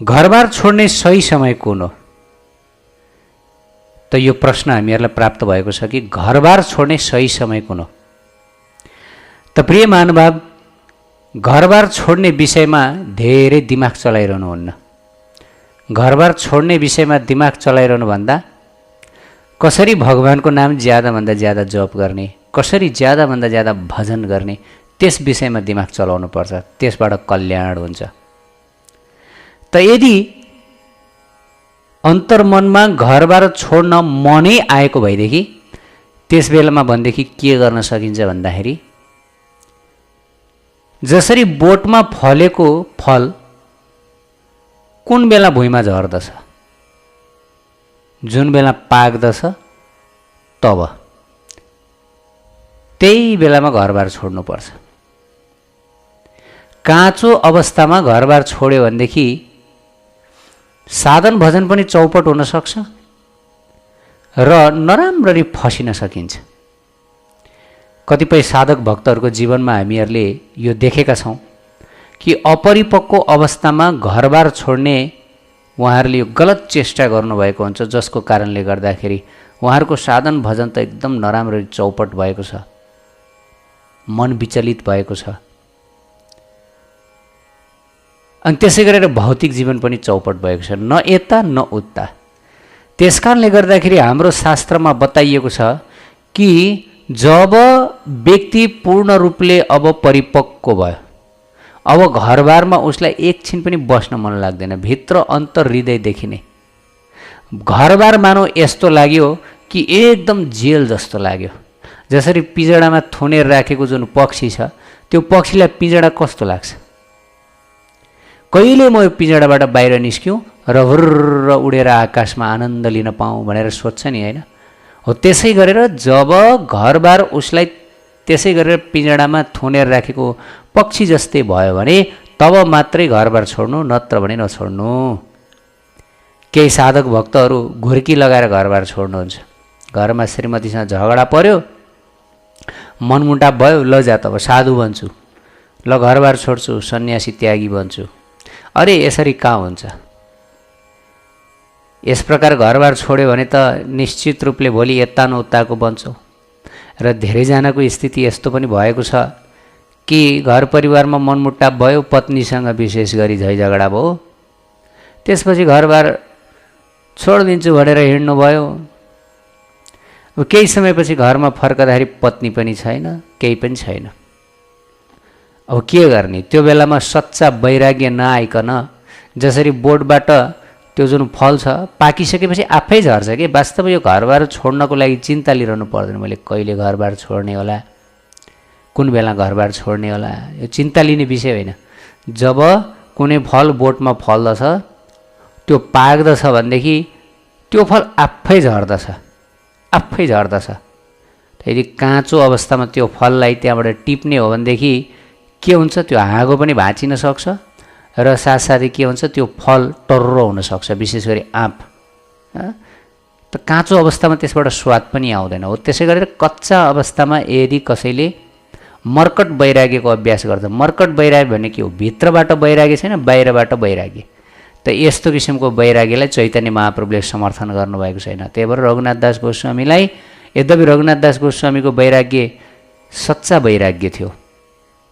घरबार छोड्ने सही समय कुन हो? त यो प्रश्न हामीहरूलाई प्राप्त भएको छ कि घरबार छोड्ने सही समय कुन हो? त प्रिय महानुभाव, घरबार छोड्ने विषयमा धेरै दिमाग चलाइरहनुहुन्न। घरबार छोड्ने विषयमा दिमाग चलाइरहनु भन्दा कसरी भगवानको नाम ज्यादाभन्दा ज्यादा जप गर्ने, कसरी ज्यादाभन्दा ज्यादा भजन गर्ने, त्यस विषयमा दिमाग चलाउनु पर्छ। त्यसबाट कल्याण हुन्छ। त यदि अन्तर्मनमा घरबार छोड्न मनै आएको भएदेखि त्यस बेलामा भनेदेखि के गर्न सकिन्छ भन्दाखेरि, जसरी बोटमा फलेको फल कुन बेला भुइँमा झर्दछ, जुन बेला पाक्दछ तब, त्यही बेलामा घरबार छोड्नुपर्छ। काँचो अवस्थामा घरबार छोड्यो भनेदेखि साधन भजन पनि चौपट हुन सक्छ र नराम्ररी फसिन सकिन्छ। कतिपय साधक भक्तहरूको जीवनमा हामीहरूले यो देखेका छौँ कि अपरिपक्व अवस्थामा घरबार छोड्ने उहाँहरूले यो गलत चेष्टा गर्नुभएको हुन्छ, जसको कारणले गर्दाखेरि उहाँहरूको साधन भजन त एकदम नराम्ररी चौपट भएको छ, मन विचलित भएको छ, अनि त्यसै गरेर भौतिक जीवन पनि चौपट भएको छ, न यता न उता। त्यस कारणले गर्दाखेरि हाम्रो शास्त्रमा बताइएको छ कि जब व्यक्ति पूर्ण रूपले अब परिपक्व भयो, अब घरबारमा उसलाई एकछिन पनि बस्न मन लाग्दैन, भित्र अन्तर हृदयदेखि नै घरबार मानौ यस्तो लाग्यो कि एकदम जेल जस्तो लाग्यो। जसरी पिँजडामा थुनेर राखेको जुन पक्षी छ, त्यो पक्षीलाई पिँजडा कस्तो लाग्छ? कहिले म यो पिँजडाबाट बाहिर निस्क्यौँ र हुर्र उडेर आकाशमा आनन्द लिन पाऊँ भनेर सोध्छ नि, होइन? हो त्यसै गरेर जब घरबार उसलाई त्यसै गरेर पिँजडामा थुनेर राखेको पक्षी जस्तै भयो भने तब मात्रै घरबार छोड्नु, नत्र भने नछोड्नु। केही साधक भक्तहरू घुर्की लगाएर घरबार छोड्नुहुन्छ। घरमा श्रीमतीसँग झगडा पर्यो, मनमुटाव भयो, ल जा तब साधु बन्छु, ल घरबार छोड्छु, सन्यासी त्यागी बन्छु। अरे यसरी कहाँ हुन्छ? यस प्रकार घरबार छोड्यो भने त निश्चित रूपले भोलि यता न उताको बन्छौ। र धेरैजनाको स्थिति यस्तो पनि भएको छ कि घर परिवारमा मनमुटाव भयो, पत्नीसँग विशेष गरी झैझगडा भयो, त्यसपछि घरबार छोडिदिन्छु भनेर हिँड्नुभयो। केही समयपछि घरमा फर्कदाखेरि पत्नी पनि छैन, केही पनि छैन। अब के गर्ने? त्यो बेलामा सच्चा वैराग्य नआइकन जसरी बोटबाट त्यो जुन फल छ पाकिसकेपछि आफै झर्छ कि, वास्तवमा यो घरबार छोड्नको लागि चिन्ता लिइरहनु पर्दैन। मैले कहिले घरबार छोड्ने होला, कुन बेला घरबार छोड्ने होला, यो चिन्ता लिने विषय होइन। जब कुनै फल बोटमा फल्दछ, त्यो पाक्दछ भनेदेखि त्यो फल आफै झर्दछ, आफै झर्दछ। यदि काँचो अवस्थामा त्यो फललाई त्यहाँबाट टिप्ने हो भनेदेखि के हुन्छ? त्यो हाँगो पनि भाँचिन सक्छ र साथसाथै के हुन्छ? त्यो फल टर्रो हुनसक्छ, विशेष गरी आँप। त काँचो अवस्थामा त्यसबाट स्वाद पनि आउँदैन। हो त्यसै गरेर कच्चा अवस्थामा यदि कसैले मर्कट वैराग्यको अभ्यास गर्छ, मर्कट वैराग्य भने के हो? भित्रबाट वैराग्य छैन, बाहिरबाट वैराग्य। त यस्तो किसिमको वैराग्यलाई चैतन्य महाप्रभुले समर्थन गर्नुभएको छैन। त्यही भएर रघुनाथ दास गोस्वामीलाई, यद्यपि रघुनाथ दास गोस्वामीको वैराग्य सच्चा वैराग्य थियो,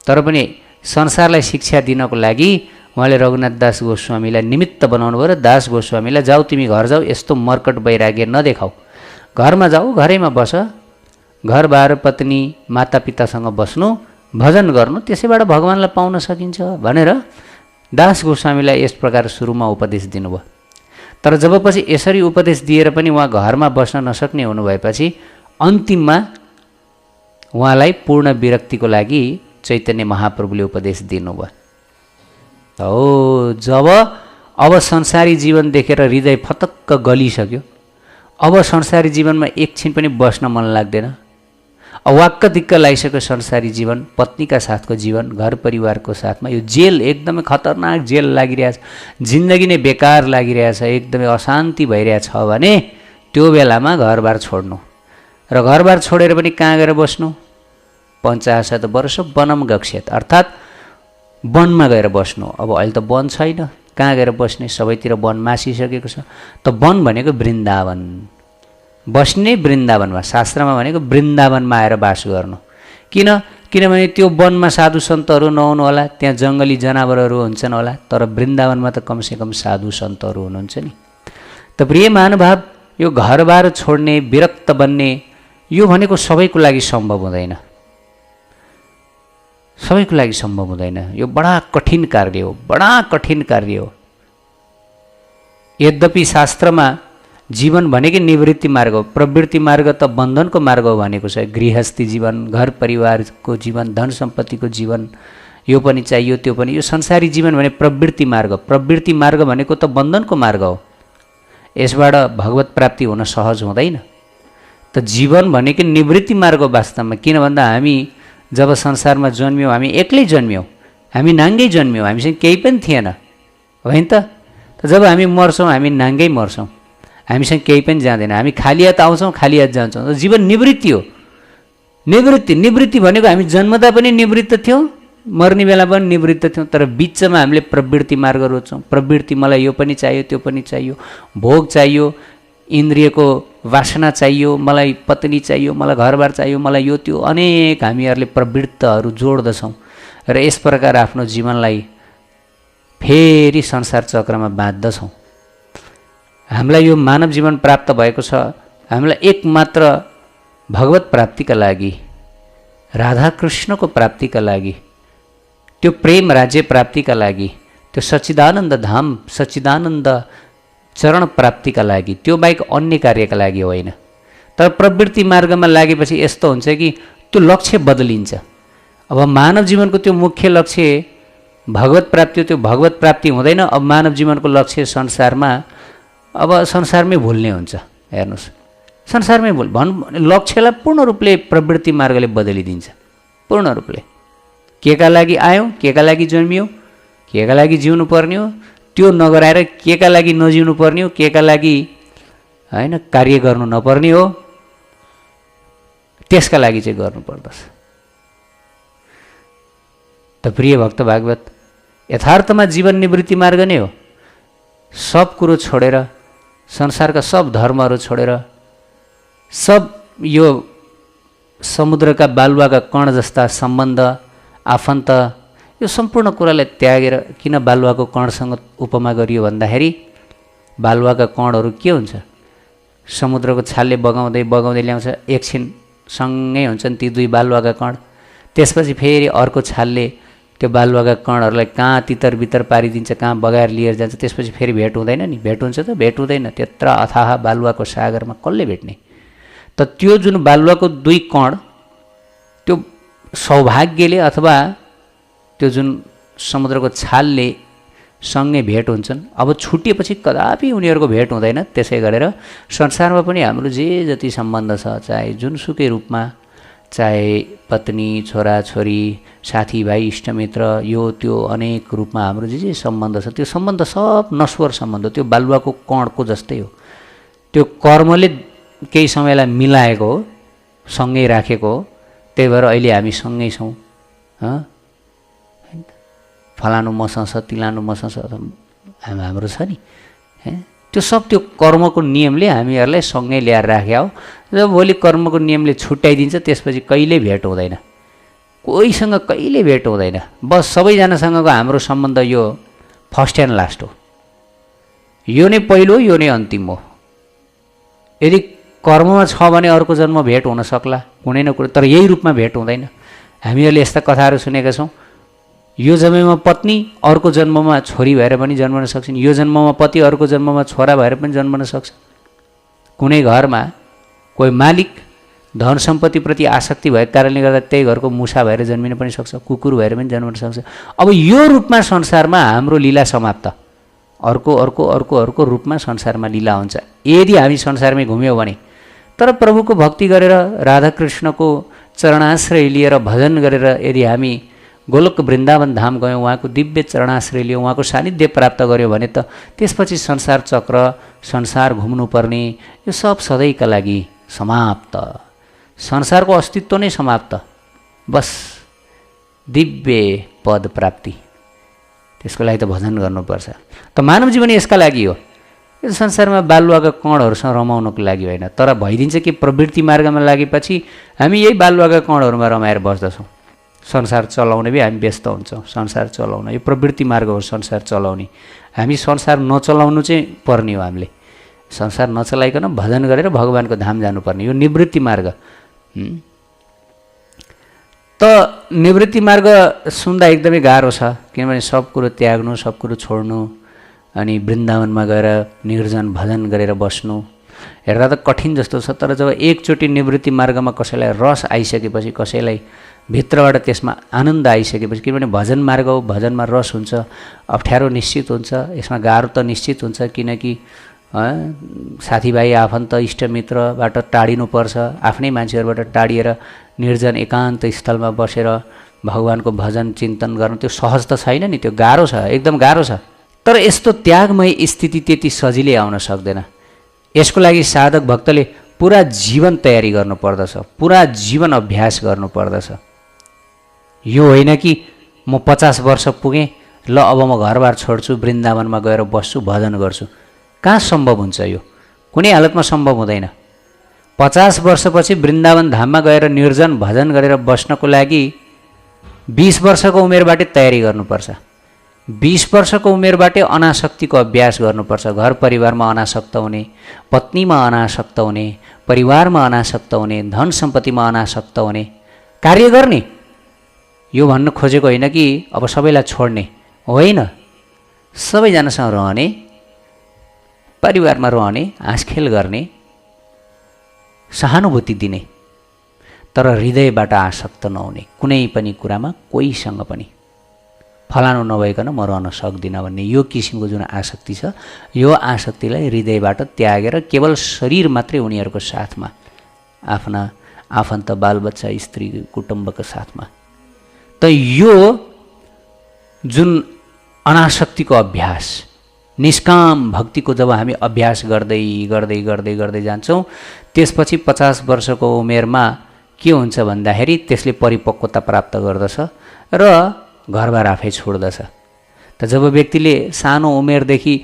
तर पनि संसारलाई शिक्षा दिनको लागि उहाँले रघुनाथ दास गोस्वामीलाई निमित्त बनाउनु भयो र दास गोस्वामीलाई जाऊ तिमी घर जाऊ, यस्तो मर्कट वैराग्य नदेखाऊ, घरमा जाऊ, घरैमा बस, घरबार पत्नी मातापितासँग बस्नु, भजन गर्नु, त्यसैबाट भगवान्लाई पाउन सकिन्छ भनेर दास गोस्वामीलाई यस प्रकार सुरुमा उपदेश दिनुभयो। तर जब पछि यसरी उपदेश दिएर पनि उहाँ घरमा बस्न नसक्ने हुनुभएपछि अन्तिममा उहाँलाई पूर्ण विरक्तिको लागि चैतन्य महाप्रभुले उपदेश दिनुभयो। हो जब अब संसारी जीवन देखेर हृदय फतक्क गलिसक्यो, अब संसारी जीवनमा एकछिन पनि बस्न मन लाग्दैन, वाक्क दिक्क लागिसक्यो संसारी जीवन, पत्नीका साथको जीवन, घर परिवारको साथमा यो जेल एकदमै खतरनाक जेल लागिरहेछ, जिन्दगी नै बेकार लागिरहेछ, एकदमै अशान्ति भइरहेछ भने त्यो बेलामा घरबार छोड्नु। र घरबार छोडेर पनि कहाँ गएर बस्नु? 50 वर्ष वनम गच्छेत, अर्थात् वनमा गएर बस्नु। अब अहिले त वन छैन, कहाँ गएर बस्ने? सबैतिर वन मासिसकेको छ। त वन भनेको वृन्दावन, बस्ने वृन्दावनमा, शास्त्रमा भनेको वृन्दावनमा आएर बास गर्नु। किनभने त्यो वनमा साधु सन्तहरू नहुनु होला, त्यहाँ जङ्गली जनावरहरू हुन्छन् होला, तर वृन्दावनमा त कमसेकम साधु सन्तहरू हुनुहुन्छ नि। त प्रिय महानुभाव, यो घरबार छोड्ने, विरक्त बन्ने, यो भनेको सबैको लागि सम्भव हुँदैन, सबैको लागि सम्भव हुँदैन। यो बडा कठिन कार्य हो, बडा कठिन कार्य हो। यद्यपि शास्त्रमा जीवन भनेकै निवृत्ति मार्ग हो, प्रवृत्ति मार्ग त बन्धनको मार्ग हो भनेको छ। गृहस्थी जीवन, घर परिवारको जीवन, धन सम्पत्तिको जीवन, यो पनि चाहियो, त्यो पनि। यो संसारी जीवन भने प्रवृत्ति मार्ग, प्रवृत्ति मार्ग भनेको त बन्धनको मार्ग हो। यसबाट भगवत प्राप्ति हुन सहज हुँदैन। त जीवन भनेको निवृत्ति मार्ग हो वास्तवमा। किन भन्दा हामी जब संसारमा जन्म्यौँ, हामी एक्लै जन्म्यौँ, हामी नाङ्गै जन्म्यौँ, हामीसँग केही पनि थिएन, होइन त? जब हामी मर्छौँ, हामी नाङ्गै मर्छौँ, हामीसँग केही पनि जाँदैन, हामी खाली हात आउँछौँ, खाली हात जान्छौँ। जीवन निवृत्ति हो। निवृत्ति भनेको हामी जन्मदा पनि निवृत्त थियौँ, मर्ने बेला पनि निवृत्त थियौँ, तर बिचमा हामीले प्रवृत्ति मार्ग रोज्छौँ। प्रवृत्ति, मलाई यो पनि चाहियो, त्यो पनि चाहियो, भोग चाहियो, इन्द्रियको वासना चाहियो, मलाई पत्नी चाहियो, मलाई घरबार चाहियो, मलाई यो त्यो, अनेक हामीहरूले प्रवृत्तहरू जोड्दछौँ र यस प्रकार आफ्नो जीवनलाई फेरि संसार चक्रमा बाँध्दछौँ। हामीलाई यो मानव जीवन प्राप्त भएको छ, हामीलाई एकमात्र भगवत प्राप्तिका लागि, राधाकृष्णको प्राप्तिका लागि, त्यो प्रेम राज्य प्राप्तिका लागि, त्यो सच्चिदानन्द धाम, सच्चिदानन्द चरण प्राप्तिका लागि, त्यो बाहेक अन्य कार्यका लागि होइन। तर प्रवृत्ति मार्गमा लागेपछि यस्तो हुन्छ कि त्यो लक्ष्य बदलिन्छ। अब मानव जीवनको त्यो मुख्य लक्ष्य भगवत प्राप्ति हो, त्यो भगवत प्राप्ति हुँदैन। अब मानव जीवनको लक्ष्य संसारमा, अब संसारमै भुल्ने हुन्छ। हेर्नुहोस्, संसारमै लक्ष्यलाई पूर्ण रूपले प्रवृत्ति मार्गले बदलिदिन्छ, पूर्ण रूपले। के का लागि आयौँ, के का लागि जन्मियौँ, के का लागि जिउनु पर्ने हो, त्यो नगराएर के का लागि नजिउनु पर्ने हो, के का लागि होइन कार्य गर्नु नपर्ने हो, त्यसका लागि चाहिँ गर्नुपर्दछ। त प्रिय भक्त भागवत, यथार्थमा जीवन निवृत्ति मार्ग नै हो। सब कुरो छोडेर, संसारका सब धर्महरू छोडेर, सब यो समुद्रका बालुवाका कण जस्ता सम्बन्ध, आफन्त, यो सम्पूर्ण कुरालाई त्यागेर, किन बालुवाको कणसँग उपमा गरियो भन्दाखेरि बालुवाका कणहरू के हुन्छ? समुद्रको छालले बगाउँदै बगाउँदै ल्याउँछ, एकछिन सँगै हुन्छन् ती दुई बालुवाका कण, त्यसपछि फेरि अर्को छालले त्यो बालुवाका कणहरूलाई कहाँ तितर बितर पारिदिन्छ, कहाँ बगाएर लिएर जान्छ, त्यसपछि फेरि भेट हुँदैन नि। भेट हुन्छ त? भेट हुँदैन। त्यत्र अथाह बालुवाको सागरमा कसले भेट्ने? त त्यो जुन बालुवाको दुई कण, त्यो सौभाग्यले अथवा त्यो जुन समुद्रको छालले सँगै भेट हुन्छन्। अब छुटिएपछि कदापि उनीहरूको भेट हुँदैन। त्यसै गरेर संसारमा पनि हाम्रो जे जति सम्बन्ध छ, चाहे जुनसुकै रूपमा, चाहे पत्नी, छोरा छोरी, साथीभाइ, इष्टमित्र, यो त्यो अनेक रूपमा हाम्रो जे सम्बन्ध छ, त्यो सम्बन्ध सब नश्वर सम्बन्ध, त्यो बालुवाको कणको जस्तै हो। त्यो कर्मले केही समयलाई मिलाएको हो, सँगै राखेको हो। त्यही भएर अहिले हामी सँगै छौँ। फलानु मसँग छ, तिलानु मसँग छ, हाम्रो छ नि। त्यो सब त्यो कर्मको नियमले हामीहरूलाई सँगै ल्याएर राख्या हो। जब भोलि कर्मको नियमले छुट्याइदिन्छ, त्यसपछि कहिल्यै भेट हुँदैन, कोहीसँग कहिले भेट हुँदैन। बस सबैजनासँगको हाम्रो सम्बन्ध यो फर्स्ट एन्ड लास्ट हो, यो नै पहिलो, यो नै अन्तिम हो। यदि कर्ममा छ भने अर्को जन्म भेट हुन सक्ला कुनै न कुनै, तर यही रूपमा भेट हुँदैन। हामीहरूले यस्ता कथाहरू सुनेका छौँ। यो जन्ममा पत्नी अर्को जन्ममा छोरी भएर पनि जन्मन सक्छन्, यो जन्ममा पति अर्को जन्ममा छोरा भएर पनि जन्मन सक्छ। कुनै घरमा कोही मालिक धन सम्पत्तिप्रति आसक्ति भएको कारणले गर्दा त्यही घरको मुसा भएर जन्मिन पनि सक्छ, कुकुर भएर पनि जन्मन सक्छ। अब यो रूपमा संसारमा हाम्रो लीला समाप्त, अर्को अर्को अर्को अर्को रूपमा संसारमा लीला हुन्छ यदि हामी संसारमै घुम्यौँ भने। तर प्रभुको भक्ति गरेर, राधाकृष्णको चरणाश्रय लिएर, भजन गरेर यदि हामी गोलोक वृन्दावन धाम गयौँ, उहाँको दिव्य चरणाश्रय लियौँ, उहाँको सानिध्य प्राप्त गऱ्यौँ भने त त्यसपछि संसार चक्र, संसार घुम्नुपर्ने यो सब सधैँका लागि समाप्त। संसारको अस्तित्व नै समाप्त। बस दिव्य पद प्राप्ति, त्यसको लागि त भजन गर्नुपर्छ। त मानव जीवन यसका लागि हो, यो संसारमा बालुवाका कणहरूसँग रमाउनको लागि होइन। तर भइदिन्छ कि प्रवृत्ति मार्गमा लागेपछि हामी यही बालुवाका कणहरूमा रमाएर बस्दछौँ। संसार चलाउने भी हामी व्यस्त हुन्छौँ। संसार चलाउन यो प्रवृत्ति मार्ग हो, संसार चलाउने। हामी संसार नचलाउनु चाहिँ पर्ने हो। हामीले संसार नचलाइकन भजन गरेर भगवानको धाम जानुपर्ने, यो निवृत्ति मार्ग। त निवृत्ति मार्ग सुन्दा एकदमै गाह्रो छ, किनभने सब कुरो त्याग्नु, सब कुरो छोड्नु, अनि वृन्दावनमा गएर निर्जन भजन गरेर बस्नु हेर्दा त कठिन जस्तो छ। तर जब एकचोटि निवृत्ति मार्गमा कसैलाई रस आइसकेपछि, कसैलाई भित्रबाट त्यसमा आनन्द आइसकेपछि, किनभने भजन मार्ग हो, भजनमा रस हुन्छ, अप्ठ्यारो निश्चित हुन्छ, यसमा गाह्रो त निश्चित हुन्छ, किनकि साथीभाइ आफन्त इष्टमित्रबाट टाढिनुपर्छ। आफ्नै मान्छेहरूबाट टाढिएर निर्जन एकान्त स्थलमा बसेर भगवानको भजन चिन्तन गर्नु त्यो सहज त छैन नि, त्यो गाह्रो छ, एकदम गाह्रो छ। तर यस्तो त्यागमय स्थिति त्यति सजिलै आउन सक्दैन। यसको लागि साधक भक्तले पुरा जीवन तयारी गर्नुपर्दछ, पुरा जीवन अभ्यास गर्नुपर्दछ। यो होइन कि म 50 वर्ष पुगेँ, ल अब म घरबार छोड्छु, वृन्दावनमा गएर बस्छु, भजन गर्छु। कहाँ सम्भव हुन्छ? यो कुनै हालतमा सम्भव हुँदैन। 50 वर्षपछि वृन्दावन धाममा गएर निर्जन भजन गरेर बस्नको लागि 20 वर्षको उमेरबाटै तयारी गर्नुपर्छ। 20 वर्षको उमेरबाटै अनासक्तिको अभ्यास गर्नुपर्छ। घर परिवारमा अनासक्त हुने, पत्नीमा अनासक्त हुने, परिवारमा अनासक्त हुने, धन सम्पत्तिमा अनासक्त हुने, कार्य गर्ने। यो भन्न खोजेको होइन कि अब सबैलाई छोड्ने होइन, सबैजनासँग रहने, परिवारमा रहने, हाँसखेल गर्ने, सहानुभूति दिने, तर हृदयबाट आसक्त नहुने, कुनै पनि कुरामा कोहीसँग पनि फलानु नभइकन म रहन सक्दिनँ भन्ने यो किसिमको जुन आसक्ति छ, यो आसक्तिलाई हृदयबाट त्यागेर केवल शरीर मात्रै उनीहरूको साथमा, आफ्ना आफन्त बालबच्चा स्त्री कुटुम्बको साथमा। त यो जुन अनासक्तिको अभ्यास, निष्काम भक्तिको जब हामी अभ्यास गर्दै गर्दै गर्दै गर्दै जान्छौँ, त्यसपछि 50 वर्षको उमेरमा के हुन्छ भन्दाखेरि त्यसले परिपक्वता प्राप्त गर्दछ र घरबार आफै छोड्दछ। त जब व्यक्तिले सानो उमेरदेखि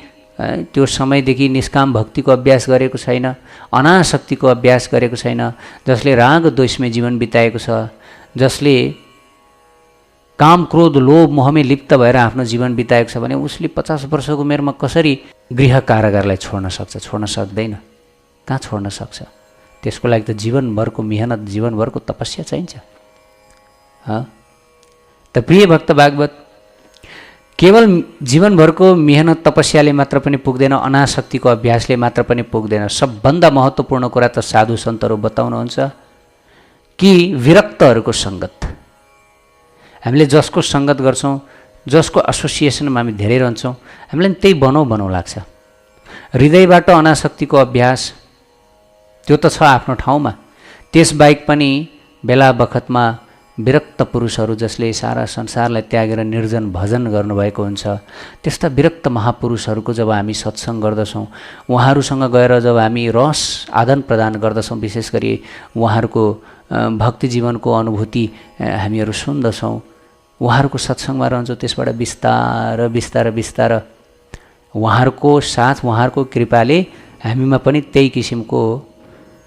त्यो समयदेखि निष्काम भक्तिको अभ्यास गरेको छैन, अनासक्तिको अभ्यास गरेको छैन, जसले राग द्वेषमै जीवन बिताएको छ, जसले काम क्रोध लोभ मोहमै लिप्त भएर आफ्नो जीवन बिताएको छ भने उसले 50 वर्षको उमेरमा कसरी गृह कारागारलाई छोड्न सक्छ? छोड्न सक्दैन। कहाँ छोड्न सक्छ? त्यसको लागि त जीवनभरको मेहनत, जीवनभरको तपस्या चाहिन्छ। त प्रिय भक्त भागवत, केवल जीवनभरको मेहनत तपस्याले मात्र पनि पुग्दैन, अनासक्तिको अभ्यासले मात्र पनि पुग्दैन। सबभन्दा महत्त्वपूर्ण कुरा त साधु सन्तहरू बताउनुहुन्छ कि विरक्तहरूको सङ्गत। हामीले जसको सङ्गत गर्छौँ, जसको एसोसिएसनमा हामी धेरै रहन्छौँ, हामीलाई त्यही बनाउँ लाग्छ। हृदयबाट अनासक्तिको अभ्यास त्यो त छ आफ्नो ठाउँमा, त्यसबाहेक पनि बेला बखतमा विरक्त पुरुषहरू जसले सारा संसारलाई त्यागेर निर्जन भजन गर्नुभएको हुन्छ, त्यस्ता विरक्त महापुरुषहरूको जब हामी सत्सङ्ग गर्दछौँ, उहाँहरूसँग गएर जब हामी रस आदान प्रदान गर्दछौँ, विशेष गरी उहाँहरूको भक्ति जीवनको अनुभूति हामीहरू सुन्दछौँ, उहाँहरूको सत्सङ्गमा रहन्छौँ, त्यसबाट बिस्तार बिस्तार बिस्तार उहाँहरूको साथ, उहाँहरूको कृपाले हामीमा पनि त्यही किसिमको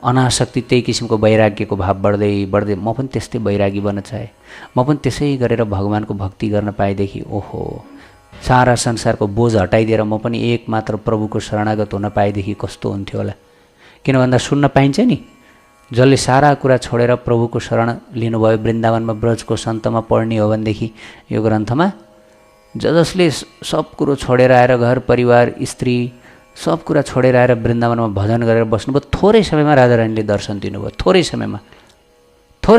अनासक्ति, त्यही किसिमको वैराग्यको भाव बढ्दै बढ्दै म पनि त्यस्तै वैरागी बन्न चाहे, म पनि त्यसै गरेर भगवानको भक्ति गर्न पाएदेखि ओहो सारा संसारको बोझ हटाइदिएर म पनि एकमात्र प्रभुको शरणागत हुन पाएदेखि कस्तो हुन्थ्यो होला। किन भन्दा सुन्न पाइन्छ नि, जसले सारा कुरा छोडेर प्रभुको शरण लिनुभयो, वृन्दावनमा ब्रजको सन्तमा पढ्ने हो भनेदेखि यो ग्रन्थमा, जसले सब कुरो छोडेर आएर घर परिवार स्त्री सब कुरा छोडेर आएर वृन्दावनमा भजन गरेर बस्नुभयो, थोरै समयमा राधारानीले दर्शन दिनुभयो। थोरै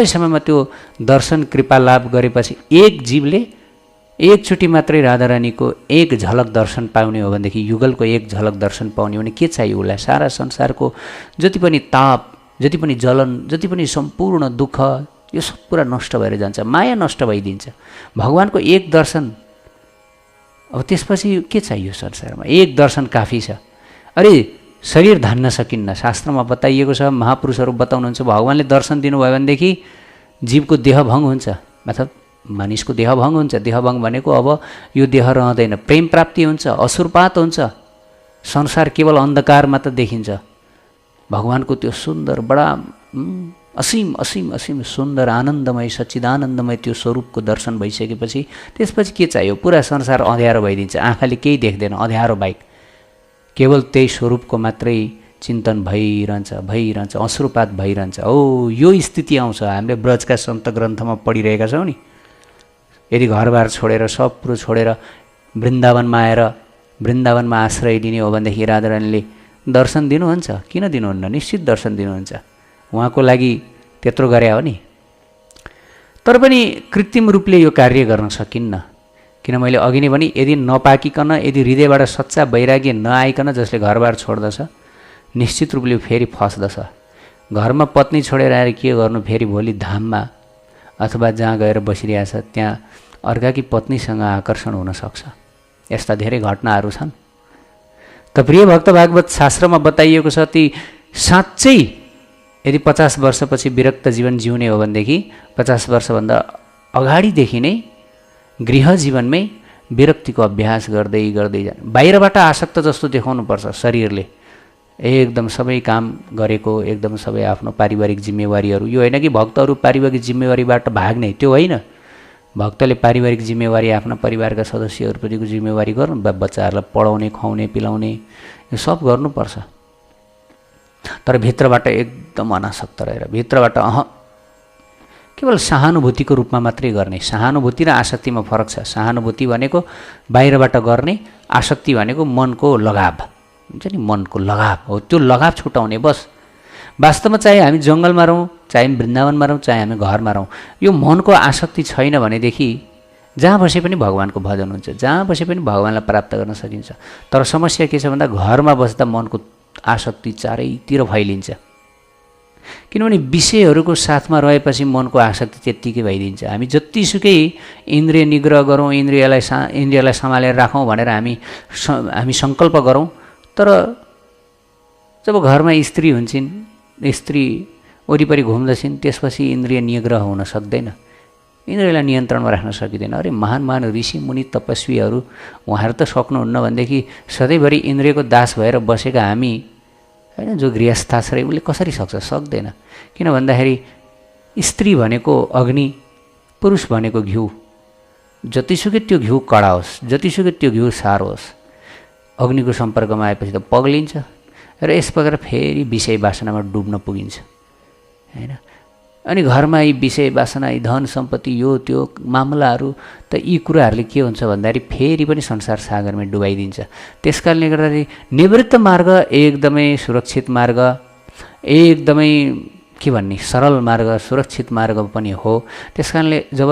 समयमा त्यो दर्शन कृपा लाभ गरेपछि एक जीवले एकचोटि मात्रै राधारानीको एक झलक दर्शन पाउने हो भनेदेखि, युगलको एक झलक दर्शन पाउने हो भने के चाहियो उसलाई? सारा संसारको जति पनि ताप, जति पनि जलन, जति पनि सम्पूर्ण दुःख, यो सब कुरा नष्ट भएर जान्छ, माया नष्ट भइदिन्छ। भगवानको एक दर्शन, अब त्यसपछि के चाहियो संसारमा? एक दर्शन काफी छ। अरे शरीर धान्न सकिन्न, शास्त्रमा बताइएको छ, महापुरुषहरू बताउनुहुन्छ, भगवानले दर्शन दिनुभयो भनेदेखि जीवको देह भङ्ग हुन्छ, मतलब मानिसको देहभङ्ग हुन्छ। देहभङ्ग भनेको अब यो देह रहँदैन, प्रेम प्राप्ति हुन्छ, असुरपात हुन्छ, संसार केवल अन्धकार मात्र देखिन्छ। भगवानको त्यो सुन्दर बडा असीम असीम असीम सुन्दर आनन्दमय सच्चिदानन्दमय त्यो स्वरूपको दर्शन भइसकेपछि त्यसपछि के चाहियो? पुरा संसार अँध्यारो भइदिन्छ, आँखाले केही देख्दैन अँध्यारो बाहेक। केवल त्यही स्वरूपको मात्रै चिन्तन भइरहन्छ, अश्रुपात भइरहन्छ। हो यो स्थिति आउँछ हामीले ब्रजका सन्त ग्रन्थमा पढिरहेका छौँ नि। यदि घरबार छोडेर सब कुरो छोडेर वृन्दावनमा आएर वृन्दावनमा आश्रय लिने हो भनेदेखि राधारानीले दर्शन दिनुहुन्छ? किन दिनुहुन्न? निश्चित दर्शन दिनुहुन्छ। उहाँको लागि त्यत्रो गरे हो नि। तर पनि कृत्रिम रूपले यो कार्य गर्न सकिन्न। किन मैले अघि नै भने यदि नपाकिकन, यदि हृदयबाट सच्चा वैराग्य नआइकन जसले घरबार छोड्दछ निश्चित रूपले फेरि फस्दछ। घरमा पत्नी छोडेर आएर के गर्नु? फेरि भोलि धाममा अथवा जहाँ गएर बसिरहेछ त्यहाँ अर्काकी पत्नीसँग आकर्षण हुनसक्छ। यस्ता धेरै घटनाहरू छन्। त प्रिय भक्त भागवत शास्त्रमा बताइएको छ ती साँच्चै यदि 50 वर्षपछि विरक्त जीवन जिउने हो भनेदेखि 50 वर्षभन्दा अगाडिदेखि नै गृह जीवनमै विरक्तिको अभ्यास गर्दै गर्दै जाने। बाहिरबाट आसक्त जस्तो देखाउनुपर्छ शरीरले, एकदम सबै काम गरेको, एकदम सबै आफ्नो पारिवारिक जिम्मेवारीहरू। यो होइन कि भक्तहरू पारिवारिक जिम्मेवारीबाट भाग्ने, त्यो होइन। भक्तले पारिवारिक जिम्मेवारी आफ्ना परिवारका सदस्यहरूप्रतिको जिम्मेवारी गर्नु, बच्चाहरूलाई पढाउने, खुवाउने, पिलाउने, यो सब गर्नुपर्छ। तर भित्रबाट एकदम अनासक्त रहेर, भित्रबाट केवल सहानुभूतिको रूपमा मात्रै गर्ने। सहानुभूति र आसक्तिमा फरक छ। सहानुभूति भनेको बाहिरबाट गर्ने, आसक्ति भनेको मनको लगाव हुन्छ नि, मनको लगाव हो। त्यो लगाव छुटाउने बस। वास्तवमा चाहे हामी जङ्गलमा रहौँ, चाहे हामी वृन्दावनमा रहौँ, चाहे हामी घरमा रहौँ, यो मनको आसक्ति छैन भनेदेखि जहाँ बसे पनि भगवानको भजन हुन्छ, जहाँ बसे पनि भगवानलाई प्राप्त गर्न सकिन्छ। तर समस्या के छ भन्दा घरमा बस्दा मनको आसक्ति चारैतिर फैलिन्छ। किनभने विषयहरूको साथमा रहेपछि मनको आसक्ति त्यत्तिकै भइदिन्छ। हामी जतिसुकै इन्द्रिय निग्रह गरौँ, इन्द्रियलाई सम्हालेर राखौँ भनेर हामी सङ्कल्प गरौँ, तर जब घरमा स्त्री हुन्छन्, स्त्री वरिपरि घुम्दछिन्, त्यसपछि इन्द्रिय निग्रह हुन सक्दैन, इन्द्रियलाई नियन्त्रणमा राख्न सकिँदैन। अरे महान महान ऋषि मुनि तपस्वीहरू उहाँहरू त सक्नुहुन्न भनेदेखि सधैँभरि इन्द्रियको दास भएर बसेका हामी होइन, जो गृहस्थाश्रय उसले कसरी सक्छ? सक्दैन। किन भन्दाखेरि स्त्री भनेको अग्नि, पुरुष भनेको घिउ। जतिसुकै त्यो घिउ कडा होस्, जतिसुकै त्यो घिउ सारो होस्, अग्निको सम्पर्कमा आएपछि त पग्लिन्छ र यस प्रकार फेरि विषय वासनामा डुब्न पुगिन्छ होइन। अनि घरमा यी विषय वासना, यी धन सम्पत्ति, यो त्यो मामलाहरू त यी कुराहरूले के हुन्छ भन्दाखेरि फेरि पनि संसार सागरमै डुबाइदिन्छ। त्यस कारणले गर्दाखेरि निवृत्त मार्ग एकदमै सुरक्षित मार्ग, एकदमै के भन्ने सरल मार्ग, सुरक्षित मार्ग पनि हो। त्यस कारणले जब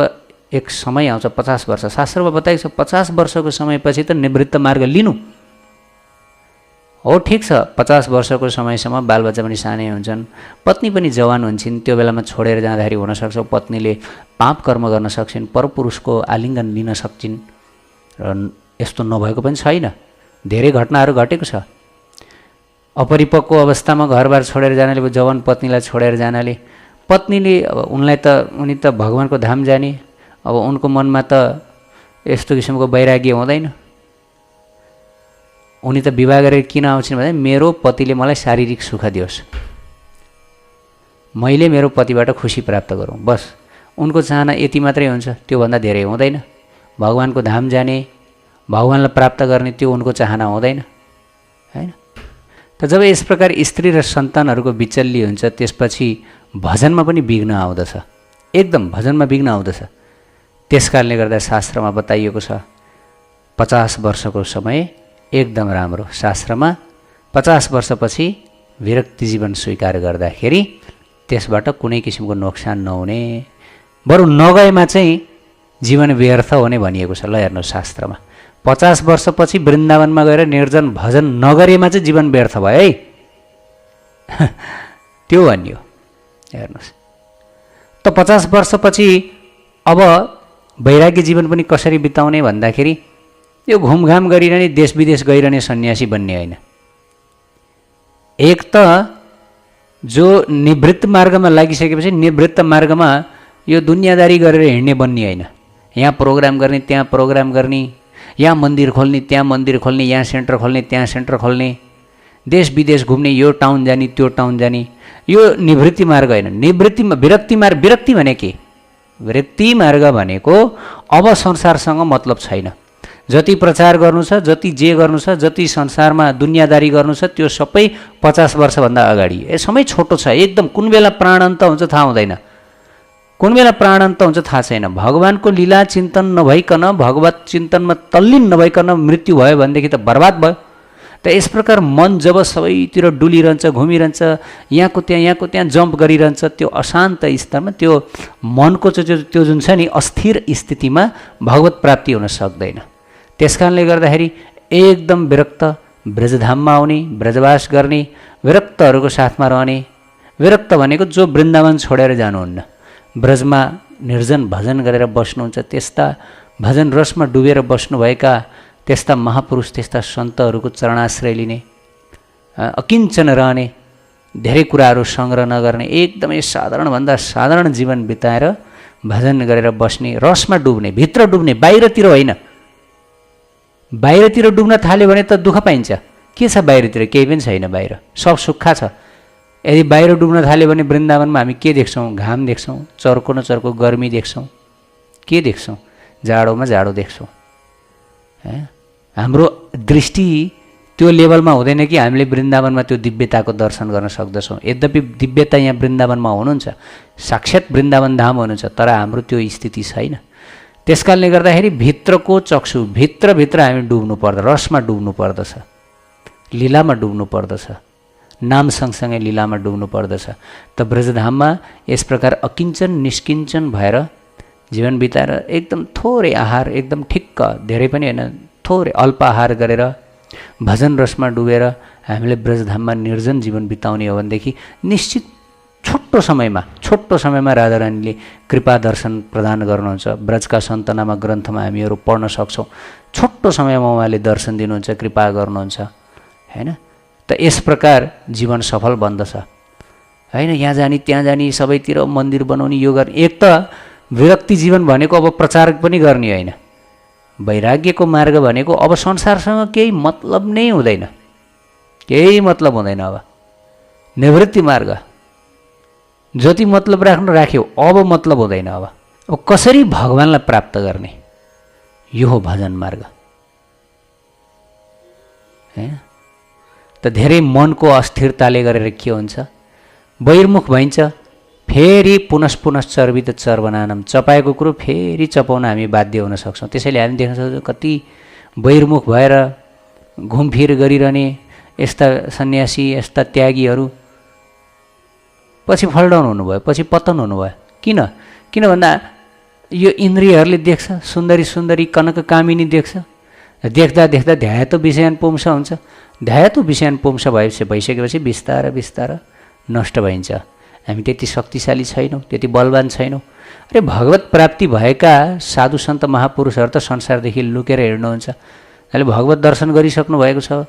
एक समय आउँछ 50 वर्ष, शास्त्रमा बताएको छ 50 वर्षको समयपछि त निवृत्त मार्ग लिनु हो। ठिक छ, 50 वर्षको समयसम्म बालबच्चा पनि सानै हुन्छन्, पत्नी पनि जवान हुन्छन्, त्यो बेलामा छोडेर जाँदाखेरि हुनसक्छ पत्नीले पाप कर्म गर्न सक्छन्, परपुरुषको आलिङ्गन लिन सक्छन् र यस्तो नभएको पनि छैन। धेरै घटनाहरू घटेको छ। अपरिपक्व अवस्थामा घरबार छोडेर जानाले, जवान पत्नीलाई छोडेर जानाले पत्नीले अब उनी त भगवानको धाम जाने, अब उनको मनमा त यस्तो किसिमको वैराग्य हुँदैन। उनी त विवाह गरेर किन आउँछन् भने मेरो पतिले मलाई शारीरिक सुख दियोस्, मैले मेरो पतिबाट खुसी प्राप्त गरौँ, बस उनको चाहना यति मात्रै हुन्छ, त्योभन्दा धेरै हुँदैन। भगवानको धाम जाने, भगवानलाई प्राप्त गर्ने त्यो उनको चाहना हुँदैन होइन। त जब यस प्रकार स्त्री र सन्तानहरूको बिचल्ली हुन्छ त्यसपछि भजनमा पनि विघ्न आउँदछ, एकदम भजनमा विघ्न आउँदछ। त्यस कारणले गर्दा शास्त्रमा बताइएको छ 50 वर्षको समय एकदम राम्रो। शास्त्रमा 50 वर्षपछि विरक्ति जीवन स्वीकार गर्दाखेरि त्यसबाट कुनै किसिमको नोक्सान नहुने, बरु नगएमा चाहिँ जीवन व्यर्थ हुने भनिएको छ। ल हेर्नुहोस् शास्त्रमा 50 वर्षपछि वृन्दावनमा गएर निर्जन भजन नगरेमा चाहिँ जीवन व्यर्थ भयो है त्यो भनियो। हेर्नुहोस् त 50 वर्षपछि अब वैराग्य जीवन पनि कसरी बिताउने भन्दाखेरि यो घुमघाम गरिरहने, देश विदेश गइरहने सन्यासी बन्ने होइन। एक त जो निवृत्त मार्गमा लागिसकेपछि निवृत्त मार्गमा यो दुनियादारी गरेर हिँड्ने बन्ने होइन। यहाँ प्रोग्राम गर्ने, त्यहाँ प्रोग्राम गर्ने, यहाँ मन्दिर खोल्ने, त्यहाँ मन्दिर खोल्ने, यहाँ सेन्टर खोल्ने, त्यहाँ सेन्टर खोल्ने, देश विदेश घुम्ने, यो टाउन जाने, त्यो टाउन जाने, यो निवृत्ति मार्ग होइन। विरक्ति भने के? विरक्ति मार्ग भनेको अब संसारसँग मतलब छैन। जति प्रचार गर्नु छ, जति जे गर्नु छ, जति संसारमा दुनियादारी गर्नु छ, त्यो सबै 50 वर्षभन्दा अगाडि। समय छोटो छ एकदम। कुन बेला प्राणान्त हुन्छ थाहा हुँदैन, कुन बेला प्राणान्त हुन्छ थाहा छैन। भगवानको लीला चिन्तन नभइकन, भगवत चिन्तनमा तल्लीन नभइकन मृत्यु भयो भनेदेखि त बर्बाद भयो। त यस प्रकार मन जब सबैतिर डुलिरहन्छ, घुमिरहन्छ, यहाँको त्यहाँ जम्प गरिरहन्छ, त्यो अशान्त स्तरमा त्यो मनको त्यो जुन छ नि अस्थिर स्थितिमा भगवत प्राप्ति हुन सक्दैन। त्यस कारणले गर्दाखेरि एकदम विरक्त, ब्रजधाममा आउने, ब्रजवास गर्ने, विरक्तहरूको साथमा रहने। विरक्त भनेको जो वृन्दावन छोडेर जानुहुन्न, ब्रजमा निर्जन भजन गरेर बस्नुहुन्छ, त्यस्ता भजन रसमा डुबेर बस्नुभएका त्यस्ता महापुरुष, त्यस्ता सन्तहरूको चरणाश्रय लिने, अकिञ्चन रहने, धेरै कुराहरू सङ्ग्रह नगर्ने, एकदमै साधारणभन्दा साधारण जीवन बिताएर भजन गरेर बस्ने, रसमा डुब्ने, भित्र डुब्ने, बाहिरतिर होइन। बाहिरतिर डुब्न थाल्यो भने त दुःख पाइन्छ। के छ बाहिरतिर? केही पनि छैन, बाहिर सब सुक्खा छ। यदि बाहिर डुब्न थाल्यो भने वृन्दावनमा हामी के देख्छौँ? घाम देख्छौँ, चर्को न चर्को गर्मी देख्छौँ, के देख्छौँ? जाडोमा जाडो देख्छौँ। हाम्रो दृष्टि त्यो लेभलमा हुँदैन कि हामीले वृन्दावनमा त्यो दिव्यताको दर्शन गर्न सक्दछौँ। यद्यपि दिव्यता यहाँ वृन्दावनमा हुनुहुन्छ, साक्षात् वृन्दावन धाम हुनुहुन्छ, तर हाम्रो त्यो स्थिति छैन। त्यस कारणले गर्दाखेरि भित्रको चक्षु, भित्रभित्र हामी डुब्नु पर्दछ, रसमा डुब्नु पर्दछ, लीलामा डुब्नु पर्दछ, नाम सँगसँगै लीलामा डुब्नु पर्दछ। त ब्रजधाममा यस प्रकार अकिञ्चन निष्किञ्चन भएर जीवन बिताएर एकदम थोरै आहार, एकदम ठिक्क, धेरै पनि होइन, थोरै अल्प आहार गरेर भजन रसमा डुबेर हामीले ब्रजधाममा निर्जन जीवन बिताउने हो भनेदेखि निश्चित छोटो समयमा राधारानीले कृपा दर्शन प्रदान गर्नुहुन्छ। ब्रजका सन्तनामा ग्रन्थमा हामीहरू पढ्न सक्छौँ। छोटो समयमा उहाँले दर्शन दिनुहुन्छ, कृपा गर्नुहुन्छ, होइन। त यस प्रकार जीवन सफल बन्दछ, होइन। यहाँ जाने त्यहाँ जाने, सबैतिर मन्दिर बनाउने, यो गर्ने। एक त विरक्ति जीवन भनेको अब प्रचार पनि गर्ने होइन। वैराग्यको मार्ग भनेको अब संसारसँग केही मतलब नै हुँदैन, केही मतलब हुँदैन। अब निवृत्ति मार्ग, जति मतलब राख्नु राख्यो, अब मतलब हुँदैन। अब कसरी भगवानलाई प्राप्त गर्ने, यो हो भजन मार्ग, होइन। त धेरै मनको अस्थिरताले गरेर के हुन्छ? बहिर्मुख भइन्छ, फेरि पुनः चर्वित चर्वनानम, चपाएको कुरो फेरि चपाउन हामी बाध्य हुन सक्छौँ। त्यसैले हामी देख्न सक्छौँ कति बहिर्मुख भएर घुमफिर गरिरहने यस्ता सन्यासी, यस्ता त्यागीहरू पछि फलडाउन हुनुभयो, पछि पतन हुनुभयो। किन भन्दा यो इन्द्रियहरूले देख्छ, सुन्दरी सुन्दरी कनक कामिनी देख्छ, देख्दा देख्दा ध्यायतो विषयान पुंस हुन्छ। ध्यायतो विषयान पुंस भइसकेपछि बिस्तार नष्ट भइन्छ। हामी त्यति शक्तिशाली छैनौँ, त्यति बलवान छैनौँ। अरे भगवत प्राप्ति भएका साधु सन्त महापुरुषहरू त संसारदेखि लुकेर हिँड्नुहुन्छ। अहिले भगवत दर्शन गरिसक्नु भएको छ,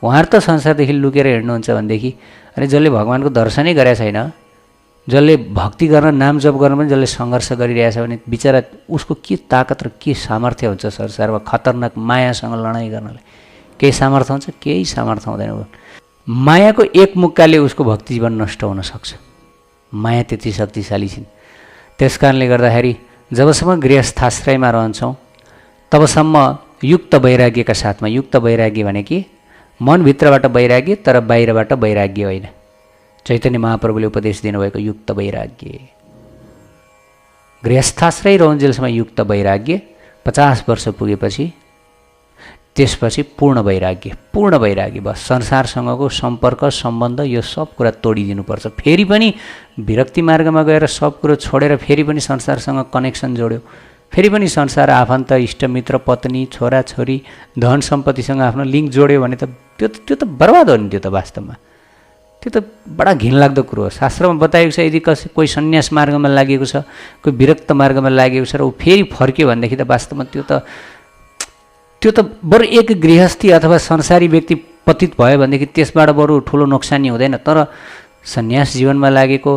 उहाँहरू त संसारदेखि लुकेर हिँड्नुहुन्छ भनेदेखि, अनि जसले भगवानको दर्शनै गरेका छैन, जसले भक्ति गर्न, नाम जप गर्न पनि जसले सङ्घर्ष गरिरहेछ भने बिचरा उसको के ताकत र के सामर्थ्य हुन्छ संसारमा खतरनाक मायासँग लडाइँ गर्नलाई? केही सामर्थ्य हुन्छ? केही सामर्थ्य हुँदैन। मायाको एक मुक्काले उसको भक्ति जीवन नष्ट हुन सक्छ। माया त्यति शक्तिशाली छिन्। त्यस कारणले गर्दाखेरि जबसम्म गृहस्थाश्रयमा रहन्छौँ तबसम्म युक्त वैराग्यका साथमा, युक्त वैराग्य भने कि मनभित्रबाट वैराग्य तर बाहिरबाट वैराग्य होइन। चैतन्य महाप्रभुले उपदेश दिनुभएको युक्त वैराग्य, गृहस्थाश्रय रहन्जेलसम्म युक्त वैराग्य, 50 वर्ष पुगेपछि त्यसपछि पूर्ण वैराग्य बस। संसारसँगको सम्पर्क सम्बन्ध यो सब कुरा तोडिदिनुपर्छ। फेरि पनि विरक्ति मार्गमा गएर सब कुरो छोडेर फेरि पनि संसारसँग कनेक्सन जोड्यो, फेरि पनि संसार, आफन्त, इष्टमित्र, पत्नी, छोराछोरी, धन सम्पत्तिसँग आफ्नो लिङ्क जोड्यो भने त त्यो त बर्बाद हो नि। त्यो त वास्तवमा त्यो त बडा घिनलाग्दो कुरो हो। शास्त्रमा बताएको छ यदि कोही सन्यास मार्गमा लागेको छ, कोही विरक्त मार्गमा लागेको छ र ऊ फेरि फर्क्यो भनेदेखि त वास्तवमा त्यो त बरु एक गृहस्थी अथवा संसारी व्यक्ति पतित भयो भनेदेखि त्यसबाट बरु ठुलो नोक्सानी हुँदैन। तर सन्यास जीवनमा लागेको,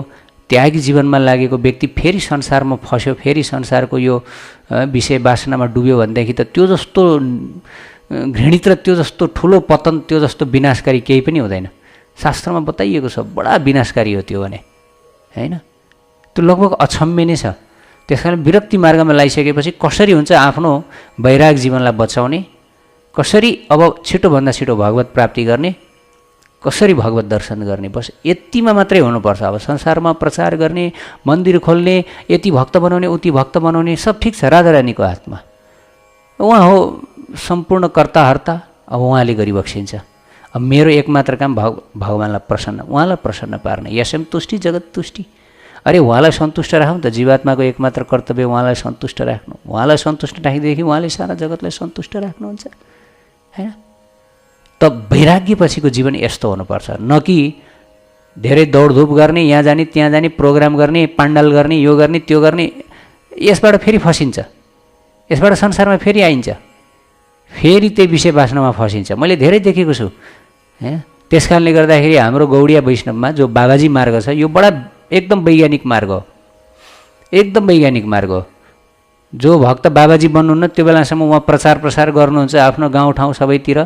त्यागी जीवनमा लागेको व्यक्ति फेरि संसारमा फस्यो, फेरि संसारको यो विषय वासनामा डुब्यो भनेदेखि त त्यो जस्तो घृणित र त्यो जस्तो ठुलो पतन, त्यो जस्तो विनाशकारी केही पनि हुँदैन। शास्त्रमा बताइएको छ बडा विनाशकारी हो त्यो भने, हैन? त्यो लगभग अक्षम्य नै छ। त्यसकारण विरक्ति मार्गमा लागिसकेपछि कसरी हुन्छ आफ्नो वैराग जीवनलाई बचाउने, कसरी अब छिटोभन्दा छिटो भगवत प्राप्ति गर्ने, कसरी भगवत दर्शन गर्ने, बस यतिमा मात्रै हुनुपर्छ। अब संसारमा प्रचार गर्ने, मन्दिर खोल्ने, यति भक्त बनाउने, उति भक्त बनाउने सब ठिक छ, राधारानीको हातमा। उहाँ हो सम्पूर्ण कर्ताहर्ता, अब उहाँले गरिबक्सिन्छ। अब मेरो एकमात्र काम भगवान्लाई प्रसन्न, उहाँलाई प्रसन्न पार्ने, यसम तुष्टि जगत तुष्टि। अरे उहाँलाई सन्तुष्ट राखौँ त, जीवात्माको एकमात्र कर्तव्य उहाँलाई सन्तुष्ट राख्नु। उहाँलाई सन्तुष्ट राखिदिएदेखि उहाँले सारा जगतलाई सन्तुष्ट राख्नुहुन्छ, हैन? त वैराग्यपछिको जीवन यस्तो हुनुपर्छ, न कि धेरै दौडधुप गर्ने, यहाँ जाने त्यहाँ जाने, प्रोग्राम गर्ने, पाण्डाल गर्ने, यो गर्ने त्यो गर्ने। यसबाट फेरि फसिन्छ, यसबाट संसारमा फेरि आइन्छ, फेरि त्यही विषय वासनामा फसिन्छ। मैले धेरै देखेको छु। त्यस कारणले गर्दाखेरि हाम्रो गौडिया वैष्णवमा जो बाबाजी मार्ग छ, यो बडा एकदम वैज्ञानिक मार्ग हो, एकदम वैज्ञानिक मार्ग हो। जो भक्त बाबाजी बन्नुहुन्न त्यो बेलासम्म उहाँ प्रचार प्रसार गर्नुहुन्छ आफ्नो गाउँठाउँ सबैतिर।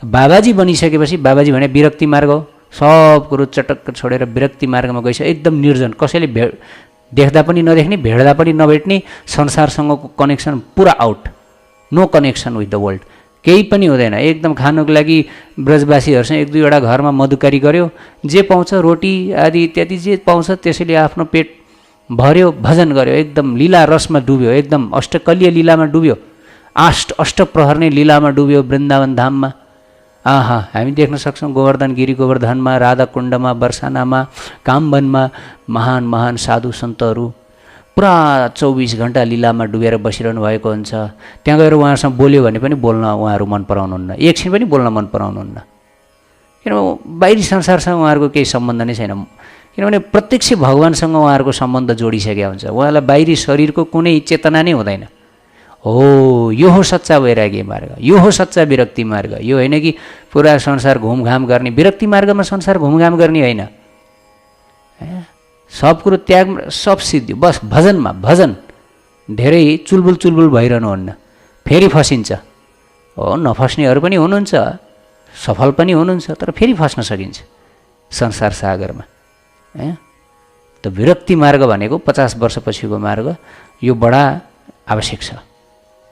बाबाजी बनिसकेपछि बाबाजी भने विरक्ति मार्ग हो, सब कुरो चटक्क छोडेर विरक्ति मार्गमा गइसक्यो, एकदम निर्जन, कसैले देख्दा पनि नदेख्ने, भेट्दा पनि नभेट्ने, संसारसँगको कनेक्सन पुरा out, no connection with the world, केही पनि हुँदैन। एकदम खानुको लागि ब्रजवासीहरूसँग एक दुईवटा घरमा मधुकारी गर्यो, जे पाउँछ रोटी आदि इत्यादि जे पाउँछ त्यसैले आफ्नो पेट भर्यो, भजन गर्यो, एकदम लीला रसमा डुब्यो, एकदम अष्टकलीय लीलामा डुब्यो, अष्टप्रहर नै लीलामा डुब्यो वृन्दावन धाममा। आहा, हामी देख्न सक्छौँ गोवर्धन गिरी गोवर्धनमा, राधाकुण्डमा, बर्सानामा, कामवनमा महान महान साधु सन्तहरू पुरा 24 घण्टा लीलामा डुबेर बसिरहनु भएको हुन्छ। त्यहाँ गएर उहाँहरूसँग बोल्यो भने पनि बोल्न उहाँहरू मन पराउनुहुन्न, एकछिन पनि बोल्न मन पराउनुहुन्न, किनभने बाहिरी संसारसँग उहाँहरूको केही सम्बन्ध नै छैन। किनभने प्रत्यक्ष भगवान्सँग उहाँहरूको सम्बन्ध जोडिसकेको हुन्छ, उहाँलाई बाहिरी शरीरको कुनै चेतना नै हुँदैन। हो, यो हो सच्चा वैराग्य मार्ग, यो हो सच्चा विरक्ति मार्ग। यो होइन कि पुरा संसार घुमघाम गर्ने, विरक्ति मार्गमा संसार घुमघाम गर्ने होइन, सब कुरो त्याग, सब सिद्धि, बस भजनमा। भजन धेरै चुलबुल चुलबुल भइरहनुहुन्न, फेरि फसिन्छ। हो, नफस्नेहरू पनि हुनुहुन्छ, सफल पनि हुनुहुन्छ, तर फेरि फस्न सकिन्छ संसार सागरमा। त विरक्ति मार्ग भनेको 50 वर्षपछिको मार्ग, यो बडा आवश्यक छ,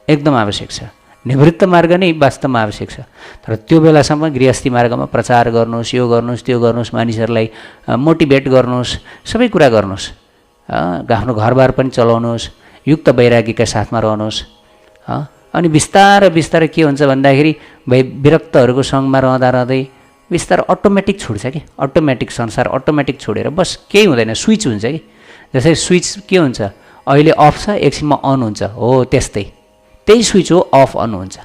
एकदम आवश्यक छ। निवृत्त मार्ग नै वास्तवमा आवश्यक छ। तर त्यो बेलासम्म गृहस्थी मार्गमा प्रचार गर्नुहोस्, यो गर्नुहोस्, त्यो गर्नुहोस्, मानिसहरूलाई मोटिभेट गर्नुहोस्, सबै कुरा गर्नुहोस्, आफ्नो घरबार पनि चलाउनुहोस्, युक्त वैराग्यका साथमा रहनुहोस्। अनि बिस्तारै बिस्तारै के हुन्छ भन्दाखेरि विरक्तहरूको सङ्गमा रहँदा रहँदै बिस्तारै अटोमेटिक छुट्छ कि, अटोमेटिक संसार अटोमेटिक छोडेर बस केही हुँदैन, स्विच हुन्छ कि। जस्तै स्विच के हुन्छ, अहिले अफ छ एकछिनमा अन हुन्छ, हो त्यस्तै, त्यही स्विच हो, अफ अन हुन्छ।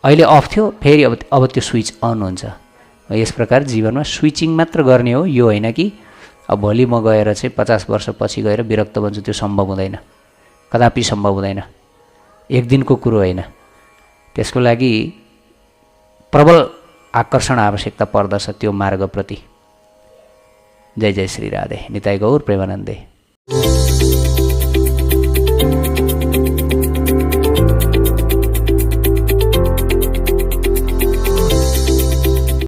अहिले अफ थियो फेरि अब त्यो स्विच अन हुन्छ। यस प्रकार जीवनमा स्विचिङ मात्र गर्ने हो, यो होइन कि अब भोलि म गएर चाहिँ 50 वर्षपछि गएर विरक्त बन्छु, त्यो सम्भव हुँदैन, कदापि सम्भव हुँदैन, एक दिनको कुरो होइन। त्यसको लागि प्रबल आकर्षण आवश्यकता पर्दछ त्यो मार्गप्रति। जय जय श्री राधे। निताई गौर प्रेमानन्दे।